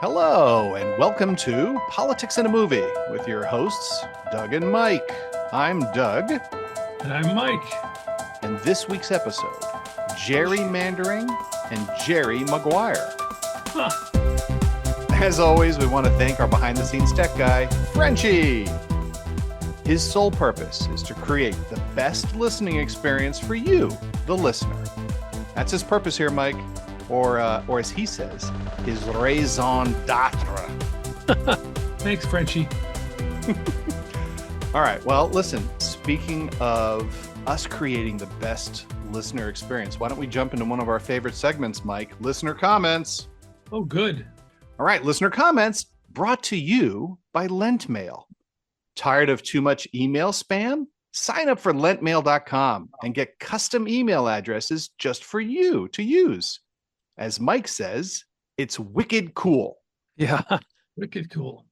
Hello, and welcome to Politics in a Movie with your hosts, Doug and Mike. I'm Doug. And I'm Mike. And this week's episode, Gerrymandering and Jerry Maguire. Huh. As always, we want to thank our behind-the-scenes tech guy, Frenchie. His sole purpose is to create the best listening experience for you, the listener. That's his purpose here, Mike. Or as he says, his raison d'etre. Thanks, Frenchie. All right. Well, listen, speaking of us creating the best listener experience, why don't we jump into one of our favorite segments, Mike? Listener comments. Oh, good. All right. Listener comments brought to you by LentMail. Tired of too much email spam? Sign up for lentmail.com and get custom email addresses just for you to use. As Mike says, it's wicked cool. Yeah, wicked cool.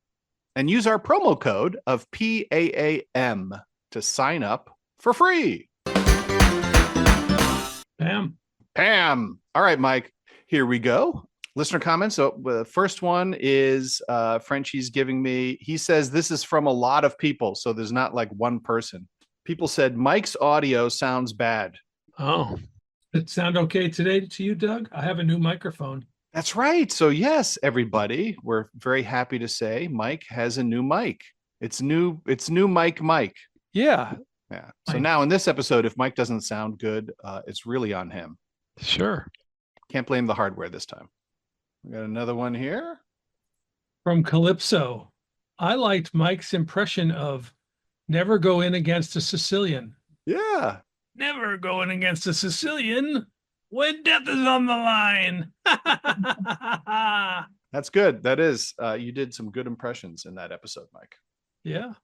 And use our promo code of PAAM to sign up for free. Pam. All right, Mike, here we go. Listener comments. So the first one is Frenchie's giving me. He says this is from a lot of people, so there's not like one person. People said Mike's audio sounds bad. Oh. It sound okay today to you, Doug? I have a new microphone. That's right. So yes, everybody, we're very happy to say Mike has a new mic. It's new Mike. Yeah. Yeah. So now in this episode, if Mike doesn't sound good, it's really on him. Sure. Can't blame the hardware this time. We got another one here. From Calypso. I liked Mike's impression of never go in against a Sicilian. Yeah. Never going against a Sicilian when death is on the line. That's good. That is. You did some good impressions in that episode, Mike. Yeah.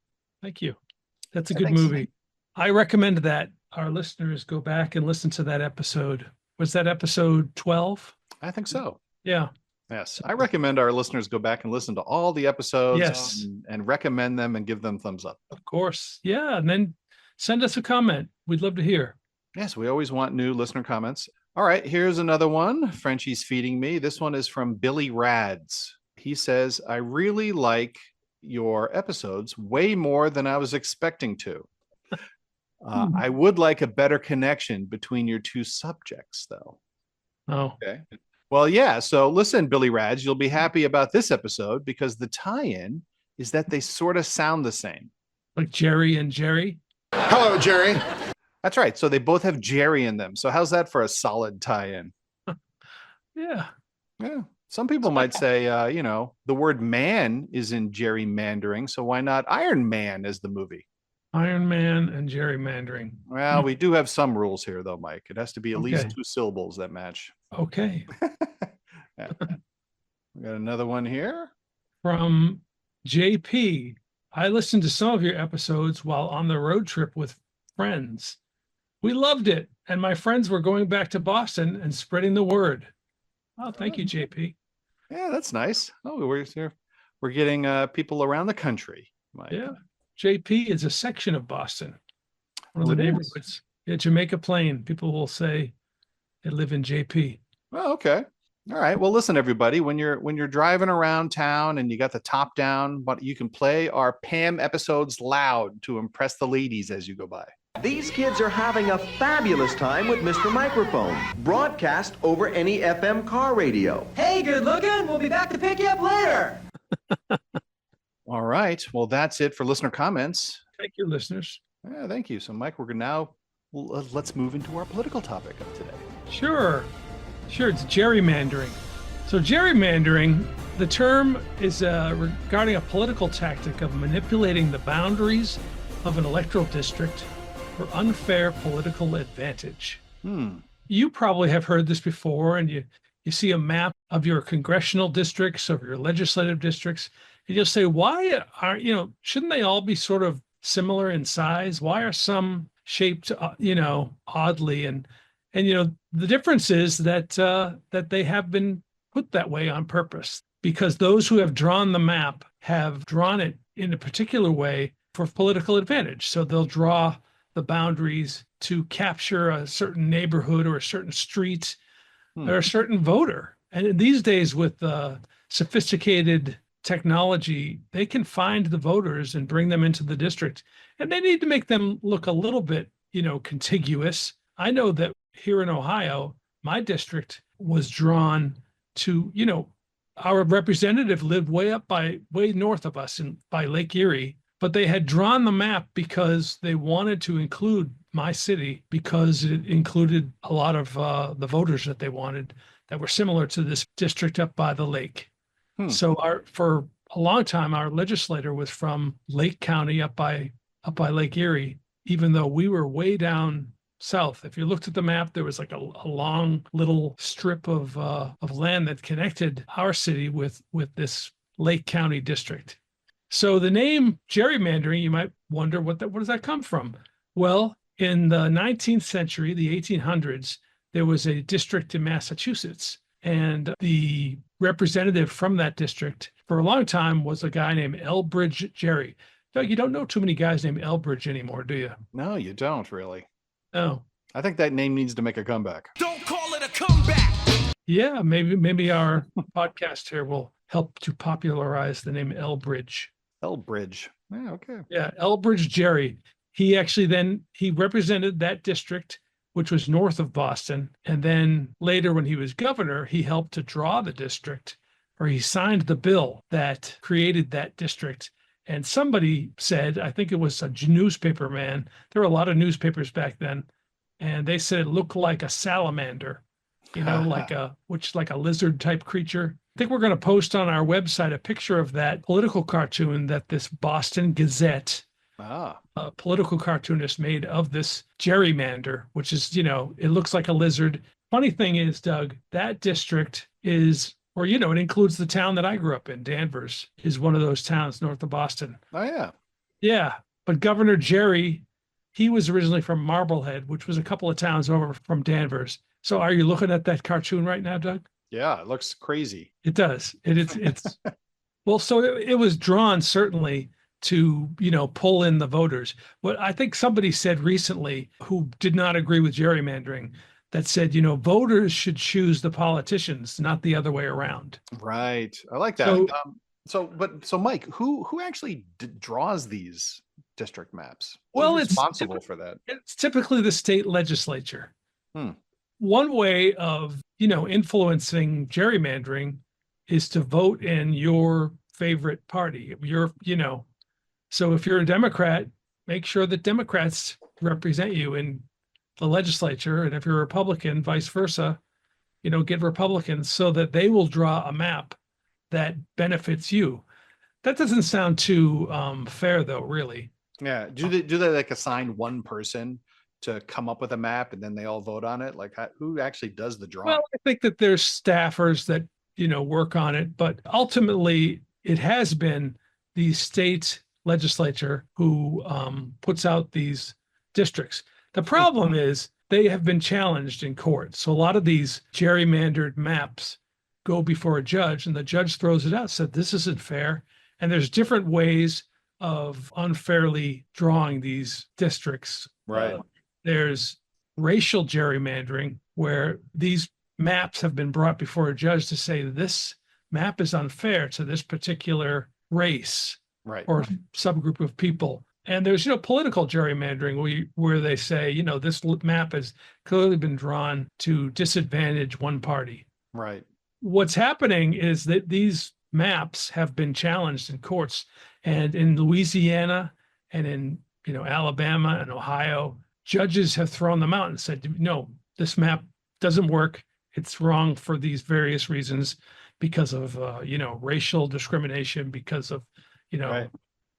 Thank you. That's a good movie. I recommend that our listeners go back and listen to that episode. Was that episode 12? I think so. Yeah. Yes. I recommend our listeners go back and listen to all the episodes. Yes. And recommend them and give them thumbs up. Of course. Yeah. And then send us a comment. We'd love to hear. Yes, we always want new listener comments. All right, here's another one. Frenchie's feeding me. This one is from Billy Rads. He says, I really like your episodes way more than I was expecting to. I would like a better connection between your two subjects, though. Oh. Okay. Well, yeah. So listen, Billy Rads, you'll be happy about this episode because the tie-in is that they sort of sound the same. Like Jerry and Jerry? Hello, Jerry. That's right. So they both have Jerry in them. So how's that for a solid tie-in? Yeah. Yeah. Some people might say, the word man is in gerrymandering. So why not Iron Man as the movie? Iron Man and gerrymandering. Well, we do have some rules here, though, Mike. It has to be at least two syllables that match. Okay. Yeah. We got another one here. From JP. I listened to some of your episodes while on the road trip with friends. We loved it. And my friends were going back to Boston and spreading the word. Oh, thank you, JP. Yeah, that's nice. Oh, we're getting people around the country, Mike. Yeah. JP is a section of Boston. One of the It is. neighborhoods. Yeah, Jamaica Plain. People will say they live in JP. Oh, okay. All right. Well, listen, everybody, when you're driving around town and you got the top down, but you can play our Pam episodes loud to impress the ladies as you go by. These kids are having a fabulous time with Mr. Microphone, broadcast over any FM car radio. Hey, good looking. We'll be back to pick you up later. All right. Well, that's it for listener comments. Thank you, listeners. Yeah, thank you. So, Mike, let's move into our political topic of today. Sure, it's gerrymandering. So gerrymandering, the term is regarding a political tactic of manipulating the boundaries of an electoral district for unfair political advantage. You probably have heard this before, and you see a map of your congressional districts, of your legislative districts, and you'll say, why shouldn't they all be sort of similar in size? Why are some shaped, oddly? And the difference is that they have been put that way on purpose because those who have drawn the map have drawn it in a particular way for political advantage. So they'll draw the boundaries to capture a certain neighborhood or a certain street or a certain voter. And these days with sophisticated technology, they can find the voters and bring them into the district. And they need to make them look a little bit, contiguous. I know that here in Ohio, my district was drawn to, our representative lived way north of us by Lake Erie, but they had drawn the map because they wanted to include my city because it included a lot of the voters that they wanted that were similar to this district up by the lake. So for a long time, our legislator was from Lake County up by Lake Erie, even though we were way down south. If you looked at the map, there was like a long little strip of land that connected our city with this Lake County district. So the name gerrymandering, you might wonder what does that come from? Well, in the 19th century, the 1800s, there was a district in Massachusetts, and the representative from that district for a long time was a guy named Elbridge Gerry. Doug, you don't know too many guys named Elbridge anymore, do you? No, you don't really. Oh. I think that name needs to make a comeback. Don't call it a comeback. Yeah, maybe our podcast here will help to popularize the name Elbridge. Elbridge. Yeah, okay. Yeah, Elbridge Gerry. He actually he represented that district, which was north of Boston. And then later when he was governor, he helped to draw the district, or he signed the bill that created that district. And somebody said, I think it was a newspaper man. There were a lot of newspapers back then. And they said it looked like a salamander, like a lizard type creature. I think we're going to post on our website a picture of that political cartoon that this Boston Gazette, a political cartoonist made of this gerrymander, which is, it looks like a lizard. Funny thing is, Doug, that district is, it includes the town that I grew up in. Danvers is one of those towns north of Boston. Oh, yeah. Yeah. But Governor Gerry, he was originally from Marblehead, which was a couple of towns over from Danvers. So are you looking at that cartoon right now, Doug? Yeah, it looks crazy. It does. It's well, so it was drawn certainly to, pull in the voters. What I think somebody said recently who did not agree with gerrymandering, that said, voters should choose the politicians, not the other way around. Right. I like that. So Mike, who actually draws these district maps? Well, Who's responsible for that? It's typically the state legislature. One way of, influencing gerrymandering is to vote in your favorite party. So if you're a Democrat, make sure that Democrats represent you in the legislature. And if you're a Republican, vice versa, get Republicans so that they will draw a map that benefits you. That doesn't sound too fair, though, really. Yeah. Do they like assign one person to come up with a map and then they all vote on it? Like who actually does the drawing? Well, I think that there's staffers that, work on it, but ultimately it has been the state legislature who puts out these districts. The problem is they have been challenged in court. So a lot of these gerrymandered maps go before a judge and the judge throws it out, said this isn't fair. And there's different ways of unfairly drawing these districts. Right. There's racial gerrymandering where these maps have been brought before a judge to say this map is unfair to this particular race or subgroup of people. And there's, political gerrymandering where they say, this map has clearly been drawn to disadvantage one party. Right. What's happening is that these maps have been challenged in courts, and in Louisiana and in, Alabama and Ohio, judges have thrown them out and said, no, this map doesn't work. It's wrong for these various reasons because of, racial discrimination, because of, Right.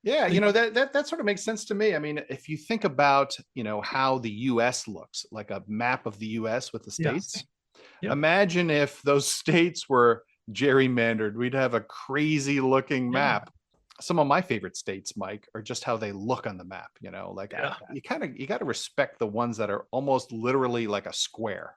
Yeah, that sort of makes sense to me. I mean, if you think about, how the US looks, like a map of the US with the states, Yes. Yep. Imagine if those states were gerrymandered. We'd have a crazy looking map. Some of my favorite states, Mike, are just how they look on the map, you got to respect the ones that are almost literally like a square.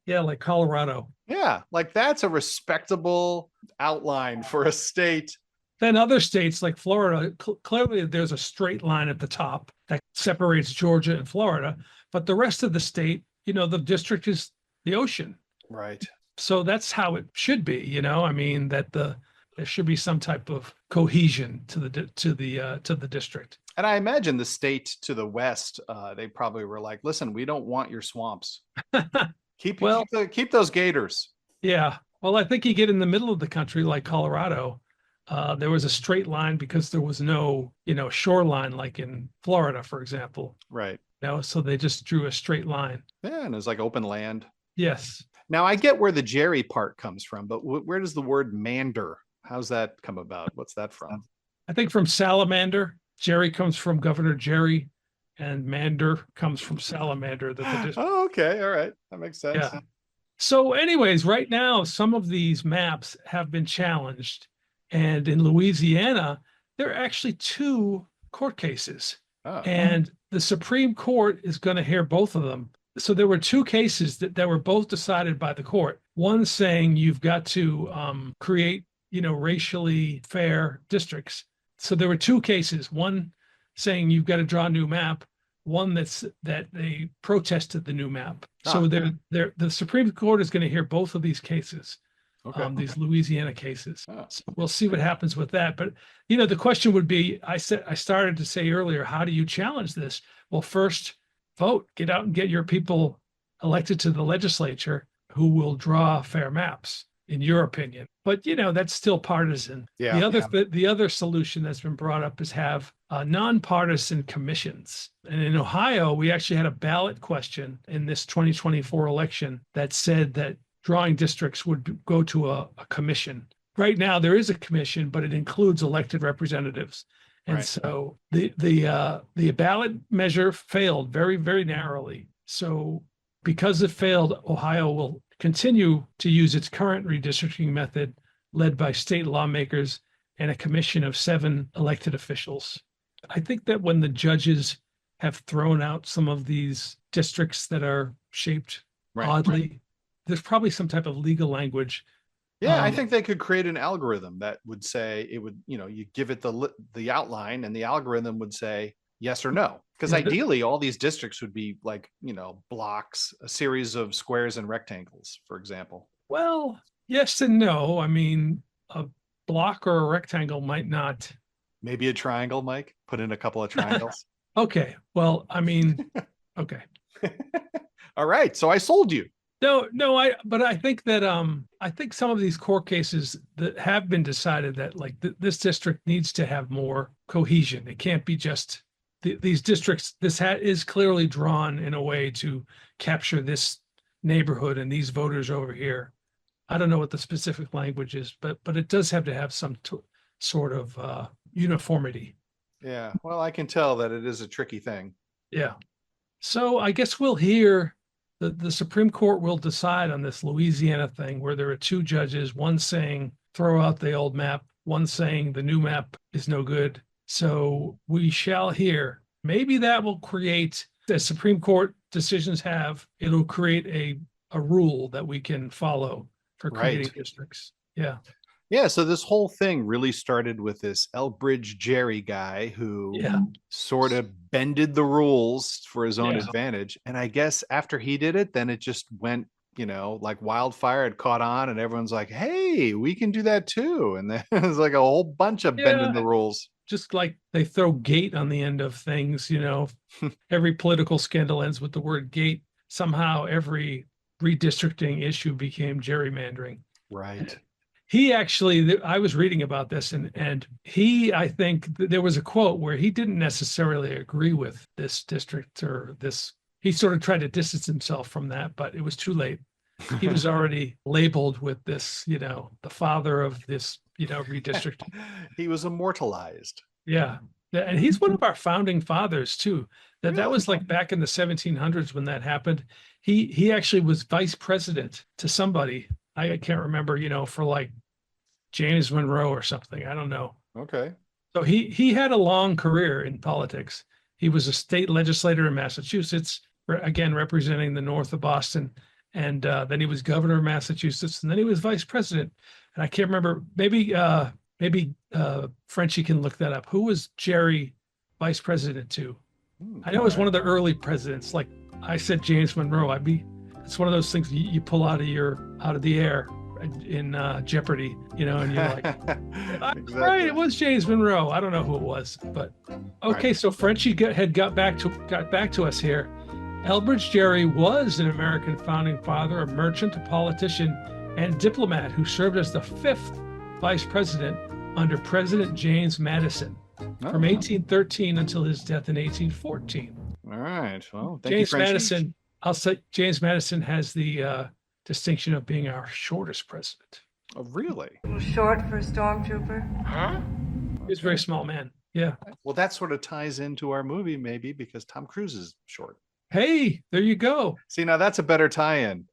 Yeah, like Colorado. Yeah, like that's a respectable outline for a state. Then other states like Florida, clearly there's a straight line at the top that separates Georgia and Florida, but the rest of the state, the district is the ocean. Right. So that's how it should be, I mean, there should be some type of cohesion to the district. And I imagine the state to the west, they probably were like, listen, we don't want your swamps. Well, Keep those gators. yeah. Well, I think you get in the middle of the country like Colorado, there was a straight line because there was no, shoreline like in Florida, for example. Right. So they just drew a straight line. Yeah, and it was like open land. Yes. Now I get where the Jerry part comes from, but where does the word mander? How's that come about? What's that from? I think from salamander. Jerry comes from Governor Jerry, and mander comes from salamander. Oh, okay. All right. That makes sense. Yeah. So, anyways, right now, some of these maps have been challenged. And in Louisiana, there are actually 2 court cases. Oh. And the Supreme Court is going to hear both of them. So there were 2 cases that were both decided by the court. One saying you've got to create, racially fair districts. So there were 2 cases. One saying you've got to draw a new map. One that they protested the new map. So the Supreme Court is going to hear both of these cases. Okay. These Louisiana cases. So we'll see what happens with that. But the question would be, I started to say earlier, how do you challenge this? Well, first, vote. Get out and get your people elected to the legislature who will draw fair maps, in your opinion. But that's still partisan. Yeah. The other solution that's been brought up is have nonpartisan commissions. And in Ohio, we actually had a ballot question in this 2024 election that said that drawing districts would go to a commission. Right now, there is a commission, but it includes elected representatives. And Right. so the ballot measure failed very, very narrowly. So because it failed, Ohio will continue to use its current redistricting method led by state lawmakers and a commission of 7 elected officials. I think that when the judges have thrown out some of these districts that are shaped oddly, there's probably some type of legal language. Yeah, I think they could create an algorithm that would say it would, you give it the outline and the algorithm would say yes or no. Because ideally all these districts would be like, blocks, a series of squares and rectangles, for example. Well, yes and no. I mean, a block or a rectangle might not. Maybe a triangle, Mike. Put in a couple of triangles. Okay. Well, I mean, okay. All right. So I sold you. No, but I think that I think some of these court cases that have been decided that like this district needs to have more cohesion. It can't be just these districts. This is clearly drawn in a way to capture this neighborhood and these voters over here. I don't know what the specific language is, but it does have to have some sort of uniformity. Yeah. Well, I can tell that it is a tricky thing. Yeah. So I guess we'll hear. The Supreme Court will decide on this Louisiana thing where there are 2 judges, one saying throw out the old map, one saying the new map is no good. So we shall hear. Maybe that will create, as Supreme Court decisions have, it'll create a rule that we can follow for creating districts. Yeah. Yeah, so this whole thing really started with this Elbridge Gerry guy who sort of bended the rules for his own advantage. And I guess after he did it, then it just went, like wildfire. It caught on and everyone's like, hey, we can do that too. And then there's like a whole bunch of bending the rules. Just like they throw gate on the end of things, every political scandal ends with the word gate. Somehow every redistricting issue became gerrymandering. Right. He actually, I was reading about this and he, I think there was a quote where he didn't necessarily agree with this district or this. He sort of tried to distance himself from that, but it was too late. He was already labeled with this, the father of this, redistricting. He was immortalized. Yeah. And he's one of our founding fathers too. That was like back in the 1700s when that happened. He actually was vice president to somebody. I can't remember, for like James Monroe or something. I don't know. Okay. So he had a long career in politics. He was a state legislator in Massachusetts, again, representing the north of Boston. And then he was governor of Massachusetts, and then he was vice president. And I can't remember, maybe Frenchie can look that up. Who was Jerry vice president to? I know it was one of the early presidents. Like I said, James Monroe. It's one of those things you pull out of the air in Jeopardy, and you're like, Exactly. right, it was James Monroe. I don't know who it was, but okay. Right. So Frenchie got back to us here. Elbridge Gerry was an American founding father, a merchant, a politician, and diplomat who served as the 5th vice president under President James Madison from 1813 until his death in 1814. All right. Well, thank James you, Frenchie. Madison, I'll say James Madison has the distinction of being our shortest president. Oh, really? Short for a stormtrooper? Huh? He's a very small man. Yeah. Well, that sort of ties into our movie, maybe, because Tom Cruise is short. Hey, there you go. See, now that's a better tie-in.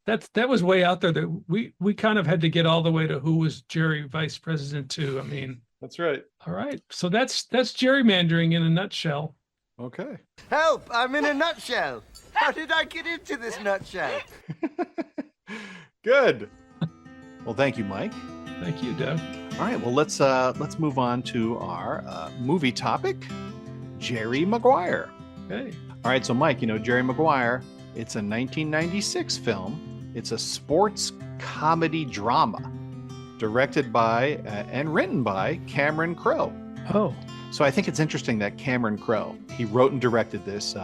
That was way out there. That we kind of had to get all the way to who was Jerry vice president to. I mean, That's right. all right. So that's gerrymandering in a nutshell. Okay. Help! I'm in a nutshell. How did I get into this nutshell? Good. Well, thank you, Mike. Thank you, Doug. All right. Well, let's move on to our movie topic, Jerry Maguire. Hey. All right. So, Mike, Jerry Maguire. It's a 1996 film. It's a sports comedy drama, directed by and written by Cameron Crowe. Oh. So I think it's interesting that Cameron Crowe, he wrote and directed this.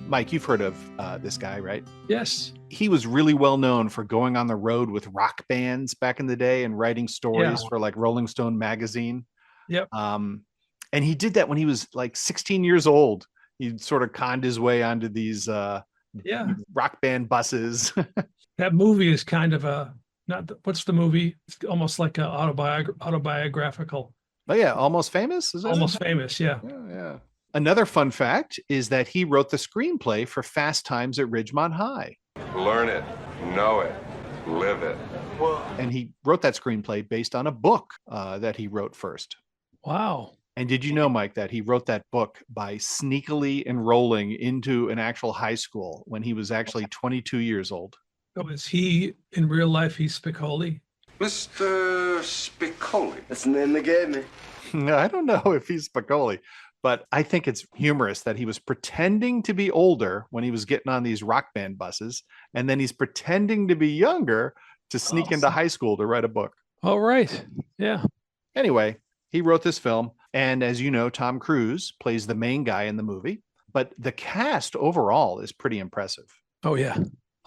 Mike, you've heard of this guy, right? Yes. He was really well known for going on the road with rock bands back in the day and writing stories for like Rolling Stone magazine. Yep. And he did that when he was like 16 years old. He sort of conned his way onto these rock band buses. That movie is kind of what's the movie? It's almost like a autobiographical. Oh yeah, Almost Famous? Is that Almost it? Famous, yeah. Yeah. Another fun fact is that he wrote the screenplay for Fast Times at Ridgemont High. Learn it, know it, live it. And he wrote that screenplay based on a book that he wrote first. Wow. And did you know, Mike, that he wrote that book by sneakily enrolling into an actual high school when he was actually 22 years old? So is he, in real life, he's Spicoli? Mr. Spicoli. That's the name they gave me. I don't know if he's Spicoli, but I think it's humorous that he was pretending to be older when he was getting on these rock band buses, and then he's pretending to be younger to sneak into high school to write a book. All right. Yeah. Anyway, he wrote this film, and as you know, Tom Cruise plays the main guy in the movie, but the cast overall is pretty impressive. Oh, yeah.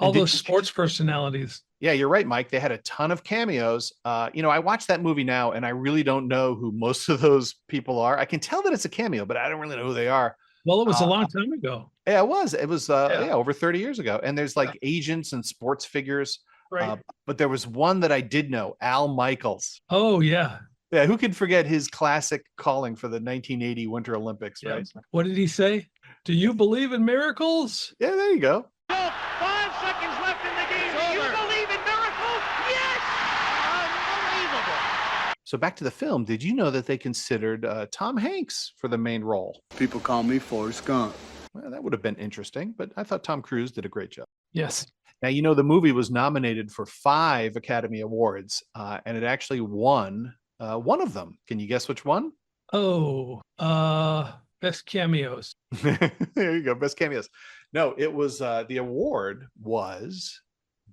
All those sports personalities. Yeah, you're right, Mike. They had a ton of cameos. I watched that movie now, and I really don't know who most of those people are. I can tell that it's a cameo, but I don't really know who they are. Well, it was a long time ago. Yeah, it was. It was over 30 years ago. And there's like agents and sports figures. Right. But there was one that I did know, Al Michaels. Oh, yeah. Yeah, who can forget his classic calling for the 1980 Winter Olympics, right? What did he say? Do you believe in miracles? Yeah, there you go. 5 seconds left in the game. Do you believe in miracles? Yes! Unbelievable. So back to the film. Did you know that they considered Tom Hanks for the main role? People call me Forrest Gump. Well, that would have been interesting, but I thought Tom Cruise did a great job. Yes. Now, the movie was nominated for 5 Academy Awards, and it actually won one of them. Can you guess which one? Oh, best cameos. There you go, best cameos. No, it was the award was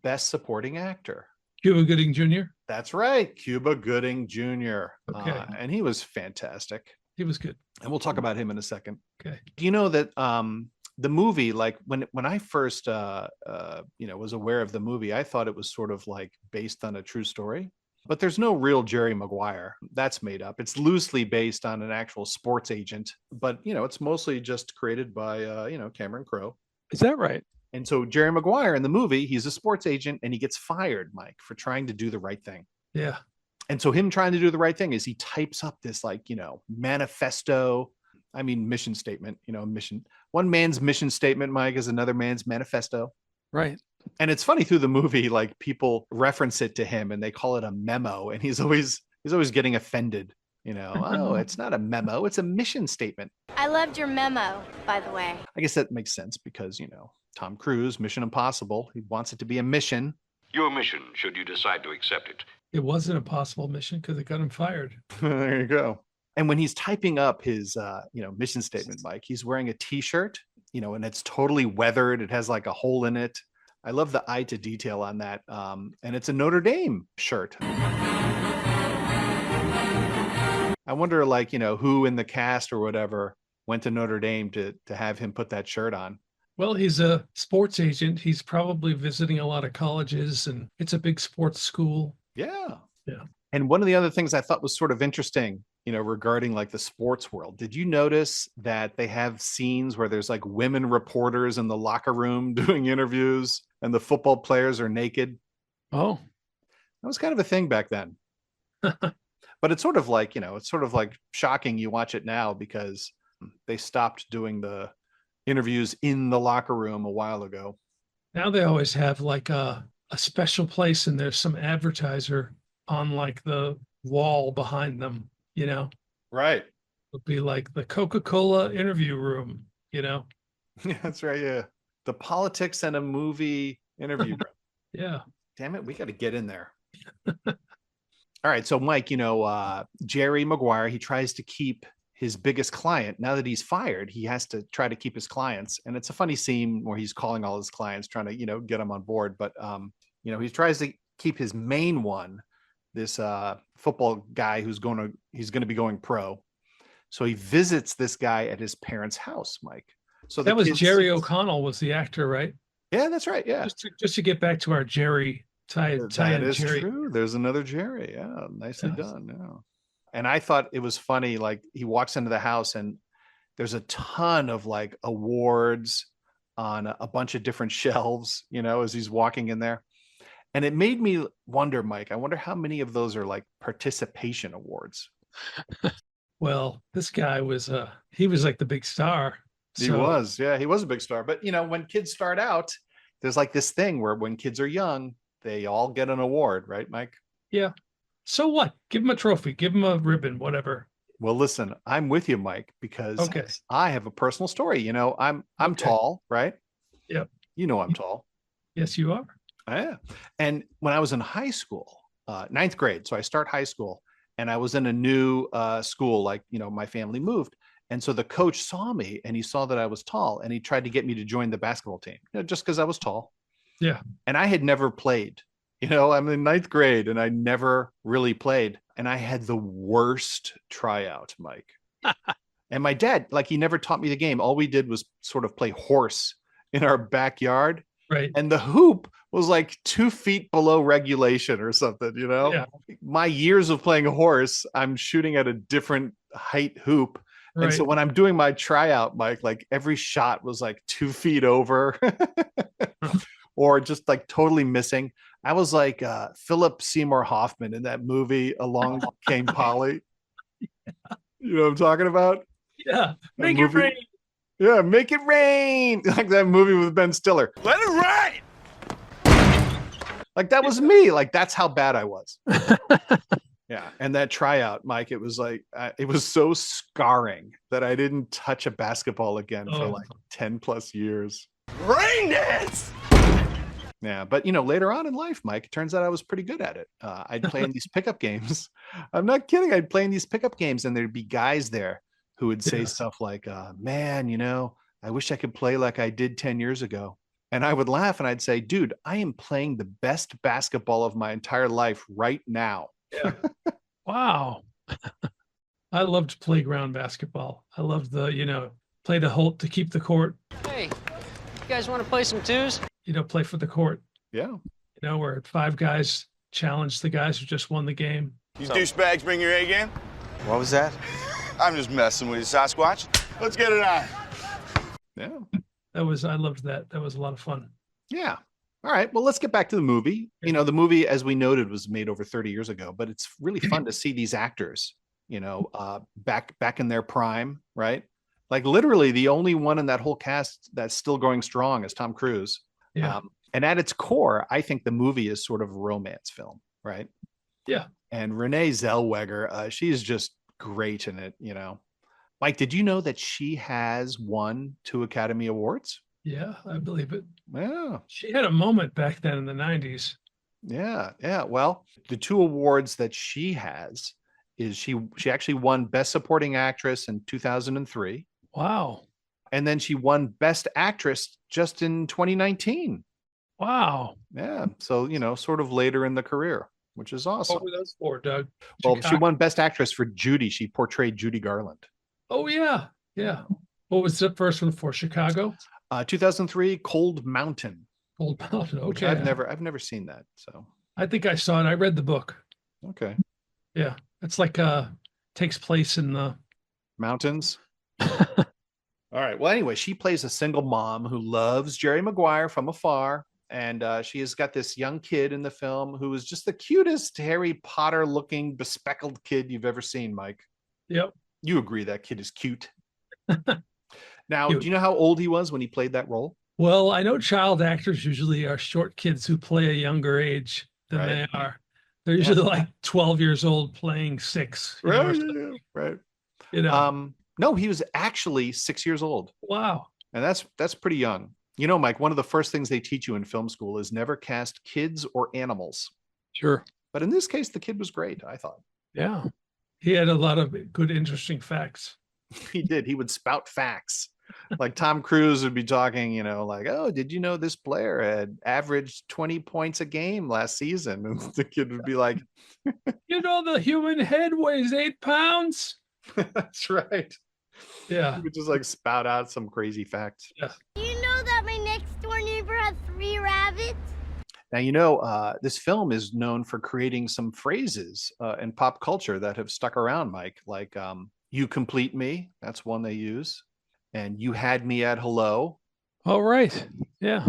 Best Supporting Actor. Cuba Gooding Jr. That's right, Cuba Gooding Jr. Okay. And he was fantastic. He was good. And we'll talk about him in a second. Okay. Do you know that the movie, like when I first was aware of the movie, I thought it was sort of like based on a true story. But there's no real Jerry Maguire. That's made up. It's loosely based on an actual sports agent, but it's mostly just created by Cameron Crowe. Is that right? And so Jerry Maguire in the movie, he's a sports agent and he gets fired, Mike, for trying to do the right thing. Yeah. And so him trying to do the right thing is he types up this manifesto. I mean, mission statement, mission. One man's mission statement, Mike, is another man's manifesto. Right. And it's funny through the movie, like people reference it to him and they call it a memo. And he's always getting offended. Oh, it's not a memo. It's a mission statement. I loved your memo, by the way. I guess that makes sense because, Tom Cruise, Mission Impossible, he wants it to be a mission. Your mission, should you decide to accept it. It wasn't a possible mission because it got him fired. There you go. And when he's typing up his, mission statement, Mike, he's wearing a T-shirt. and it's totally weathered. It has like a hole in it. I love the eye to detail on that. And it's a Notre Dame shirt. I wonder, like, who in the cast or whatever went to Notre Dame to have him put that shirt on. Well, he's a sports agent. He's probably visiting a lot of colleges, and it's a big sports school. Yeah. Yeah. And one of the other things I thought was sort of interesting, regarding like the sports world, did you notice that they have scenes where there's like women reporters in the locker room doing interviews and the football players are naked? Oh, that was kind of a thing back then. But it's sort of like, it's sort of like shocking you watch it now because they stopped doing the interviews in the locker room a while ago. Now they always have like a special place and there's some advertiser on like the wall behind them, Right. It'll be like the Coca-Cola interview room, Yeah, that's right. Yeah. The politics and a movie interview room. Yeah. Damn it. We got to get in there. All right. So Mike, Jerry Maguire, he tries to keep his biggest client. Now that he's fired, he has to try to keep his clients. And it's a funny scene where he's calling all his clients, trying to, get them on board. But, he tries to keep his main one, this football guy he's going to be going pro. So he visits this guy at his parents' house, Mike. So that was Jerry O'Connell was the actor, right? Yeah, that's right. Yeah. Just to get back to our Jerry tie that is Jerry. True. There's another Jerry. Yeah. Nicely done. Yeah. And I thought it was funny. Like he walks into the house and there's a ton of like awards on a bunch of different shelves, as he's walking in there. And it made me wonder, Mike, I wonder how many of those are like participation awards. Well, this guy he was like the big star. He was. Yeah, he was a big star. But, when kids start out, there's like this thing where when kids are young, they all get an award, right, Mike? Yeah. So what? Give him a trophy, give him a ribbon, whatever. Well, listen, I'm with you, Mike, because I have a personal story. I'm tall, right? Yep. I'm tall. Yes, you are. Yeah. And when I was in high school, ninth grade, so I start high school and I was in a new school, like, my family moved. And so the coach saw me and he saw that I was tall and he tried to get me to join the basketball team, just because I was tall. Yeah. And I had never played, I'm in ninth grade and I never really played. And I had the worst tryout, Mike. And my dad, like, he never taught me the game. All we did was sort of play horse in our backyard. Right. And the hoop was like 2 feet below regulation or something, Yeah. My years of playing horse, I'm shooting at a different height hoop. Right. And so when I'm doing my tryout, Mike, like every shot was like 2 feet over or just like totally missing. I was like Philip Seymour Hoffman in that movie, Along Came Polly. Yeah. You know what I'm talking about? Yeah. Make it rain. Yeah, make it rain. Like that movie with Ben Stiller. Let it rain! Like that was me. Like that's how bad I was. Yeah. And that tryout, Mike, it was like, it was so scarring that I didn't touch a basketball again for like 10 plus years. Rain dance! Yeah. But, later on in life, Mike, it turns out I was pretty good at it. I'd play in these pickup games. I'm not kidding. I'd play in these pickup games and there'd be guys there who would say stuff like, man, I wish I could play like I did 10 years ago. And I would laugh and I'd say, dude, I am playing the best basketball of my entire life right now. Yeah. Wow. I loved playground basketball. I loved play to keep the court. Hey, you guys want to play some twos? Play for the court. Yeah. Where 5 guys challenge the guys who just won the game. You douchebags bring your A game? What was that? I'm just messing with you, Sasquatch. Let's get it on. Yeah. I loved that. That was a lot of fun. Yeah. All right. Well, let's get back to the movie. The movie, as we noted, was made over 30 years ago, but it's really fun to see these actors, back in their prime, right? Like literally the only one in that whole cast that's still going strong is Tom Cruise. Yeah. And at its core, I think the movie is sort of a romance film, right? Yeah. And Renee Zellweger, she's just great in it, Mike, did you know that she has won 2 Academy Awards? Yeah, I believe it. Yeah. She had a moment back then in the 90s. Yeah. Yeah. Well, the 2 awards that she has is she actually won Best Supporting Actress in 2003. Wow. And then she won Best Actress just in 2019. Wow. Yeah. So, sort of later in the career, which is awesome. What were those for, Doug? Well, she won Best Actress for Judy. She portrayed Judy Garland. Oh, yeah. Yeah. What was the first one for? Chicago? 2003, Cold Mountain. Cold Mountain. Okay. Which I've never seen that. So I think I saw it. I read the book. Okay. Yeah. It's like takes place in the mountains. All right. Well, anyway, she plays a single mom who loves Jerry Maguire from afar. And she has got this young kid in the film who is just the cutest Harry Potter looking bespectacled kid you've ever seen, Mike. Yep. You agree that kid is cute. Now, do you know how old he was when he played that role? Well, I know child actors usually are short kids who play a younger age than they are. They're usually like 12 years old playing 6. Right. No, he was actually 6 years old. Wow. And that's pretty young. Mike, one of the first things they teach you in film school is never cast kids or animals. Sure. But in this case, the kid was great, I thought. Yeah. He had a lot of good, interesting facts. He did. He would spout facts. Like Tom Cruise would be talking, like, oh, did you know this player had averaged 20 points a game last season? And the kid would be like, the human head weighs 8 pounds. That's right. Yeah. He would just like spout out some crazy facts. Yeah. You know that my next door neighbor had 3 rabbits? Now, this film is known for creating some phrases in pop culture that have stuck around, Mike, like you complete me. That's one they use. And you had me at hello. Oh, right. Yeah.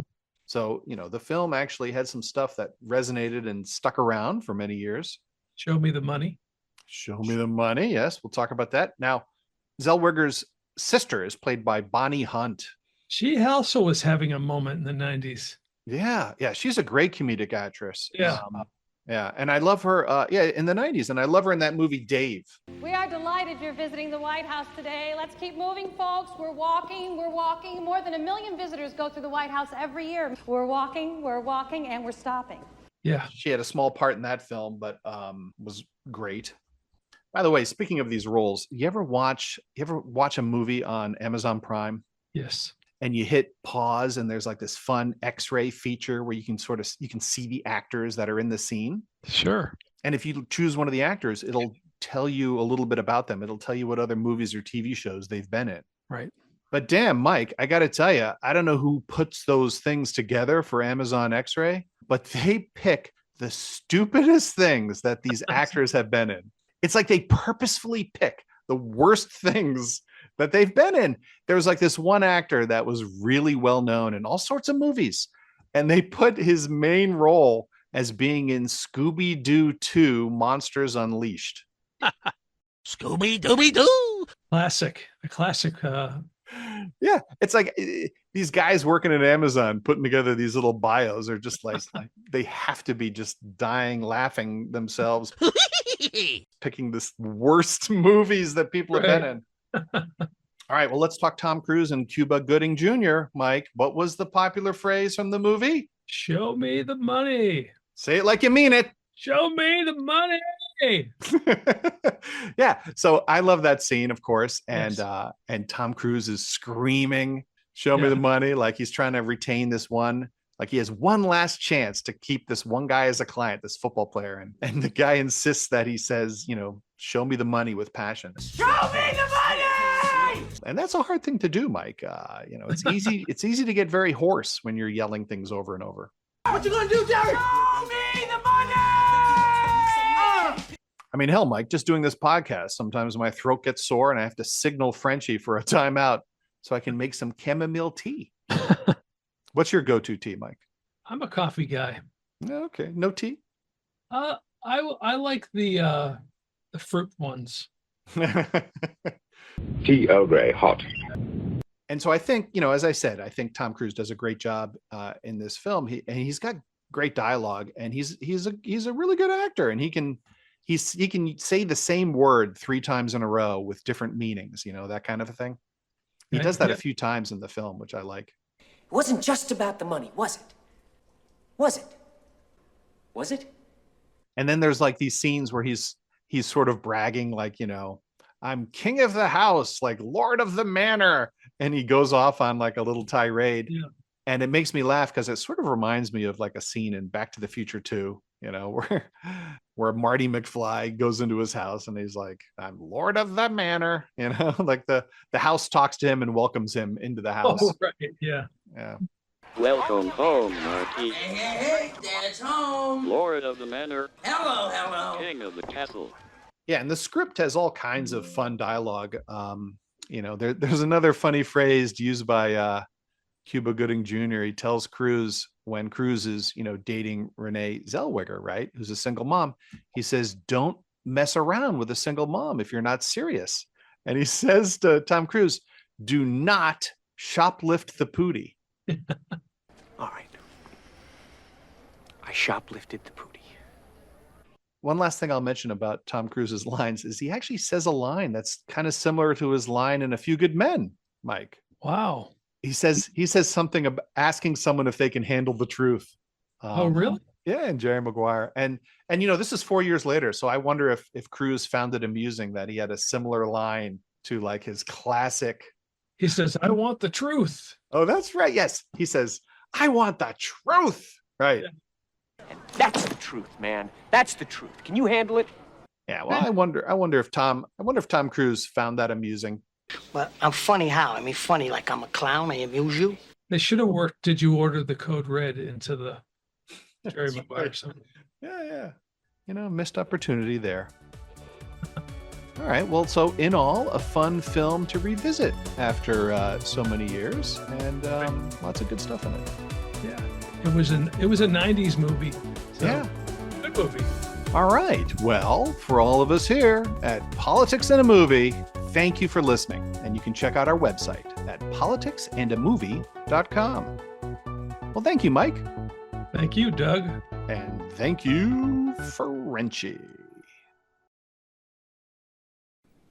So, the film actually had some stuff that resonated and stuck around for many years. Show me the money. Show me the money. Yes, we'll talk about that. Now, Zellweger's sister is played by Bonnie Hunt. She also was having a moment in the 90s. Yeah. She's a great comedic actress. Yeah. Yeah. And I love her, in the 90s. And I love her in that movie, Dave. We are delighted you're visiting the White House today. Let's keep moving, folks. We're walking. More than 1 million visitors go through the White House every year. We're walking, and we're stopping. Yeah. She had a small part in that film, but was great. By the way, speaking of these roles, you ever watch a movie on Amazon Prime? Yes. And you hit pause and there's like this fun X-ray feature where you can see the actors that are in the scene. Sure. And if you choose one of the actors, it'll tell you a little bit about them. It'll tell you what other movies or TV shows they've been in. Right. But damn, Mike, I got to tell you, I don't know who puts those things together for Amazon X-ray, but they pick the stupidest things that these actors have been in. It's like they purposefully pick the worst things that they've been in. There was like this one actor that was really well known in all sorts of movies, and they put his main role as being in Scooby-Doo 2 Monsters Unleashed. Scooby-Dooby-Doo! A classic. Yeah, it's like these guys working at Amazon putting together these little bios are just like they have to be just dying laughing themselves picking the worst movies that people have been in. All right, well, let's talk Tom Cruise and Cuba Gooding Jr. Mike, what was the popular phrase from the movie? Show me the money. Say it like you mean it. Show me the money. Yeah, so I love that scene, of course, and Yes. And Tom Cruise is screaming, "Show me the money!" Like he's trying to retain this one. Like he has one last chance to keep this one guy as a client, this football player, and the guy insists that he says, "Show me the money" with passion. Show me the money! And that's a hard thing to do, Mike. It's easy. It's easy to get very hoarse when you're yelling things over and over. What you gonna do, Jerry? Show me the money! I mean, hell, Mike, just doing this podcast, sometimes my throat gets sore and I have to signal Frenchie for a timeout so I can make some chamomile tea. What's your go-to tea, Mike? I'm a coffee guy. Okay, no tea? I like the fruit ones. Tea Earl Grey, hot. And so I think, as I said, I think Tom Cruise does a great job in this film. He's got great dialogue, and he's a really good actor, and he can say the same word 3 times in a row with different meanings, that kind of a thing. He does that a few times in the film, which I like. It wasn't just about the money, was it? Was it? Was it? And then there's like these scenes where he's sort of bragging, like, I'm king of the house, like lord of the manor. And he goes off on like a little tirade. Yeah. And it makes me laugh because it sort of reminds me of like a scene in Back to the Future 2, you know, where Marty McFly goes into his house and he's like, I'm lord of the manor, you know, like the house talks to him and welcomes him into the house. Oh, right. Yeah. Yeah. Welcome home, Marty. Hey, Dad's home. Lord of the manor. Hello, hello. King of the castle. Yeah, and the script has all kinds of fun dialogue. You know, there's another funny phrase used by Cuba Gooding Jr. He tells Cruz when Cruz is, you know, dating Renee Zellweger, right, who's a single mom. He says, "Don't mess around with a single mom if you're not serious." And he says to Tom Cruise, "Do not shoplift the pootie." All right. I shoplifted the pootie. One last thing I'll mention about Tom Cruise's lines is he actually says a line that's kind of similar to his line in A Few Good Men, Mike. Wow. He says something about asking someone if they can handle the truth. Oh, really? Yeah, and Jerry Maguire. And you know, this is 4 years later, so I wonder if Cruise found it amusing that he had a similar line to like his classic. He says, I want the truth. Oh, that's right. Yes. He says, I want the truth. Right. Yeah. That's the truth, man. That's the truth. Can you handle it? Yeah, well, I wonder if Tom Cruise found that amusing. Well, I'm funny how? I mean, funny like I'm a clown. I amuse you. They should have worked Did You Order the Code Red into the Jerry Maguire song. Yeah. You know, missed opportunity there. All right. Well, so in all, a fun film to revisit after so many years, and lots of good stuff in it. Yeah. It was a 90s movie. So yeah. Good movie. All right. Well, for all of us here at Politics and a Movie, thank you for listening. And you can check out our website at politicsandamovie.com. Well, thank you, Mike. Thank you, Doug. And thank you, Frenchie.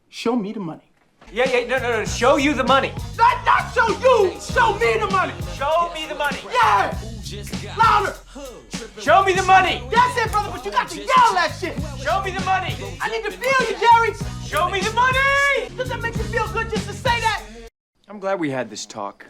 Show me the money. Yeah, no. Show you the money. Not show you! Show me the money! Show me the money. Yeah! Louder! Show me the money. That's it, brother, but you got to yell that shit! Show me the money. I need to feel you, Jerry! Show me the money! Does that make you feel good just to say that? I'm glad we had this talk.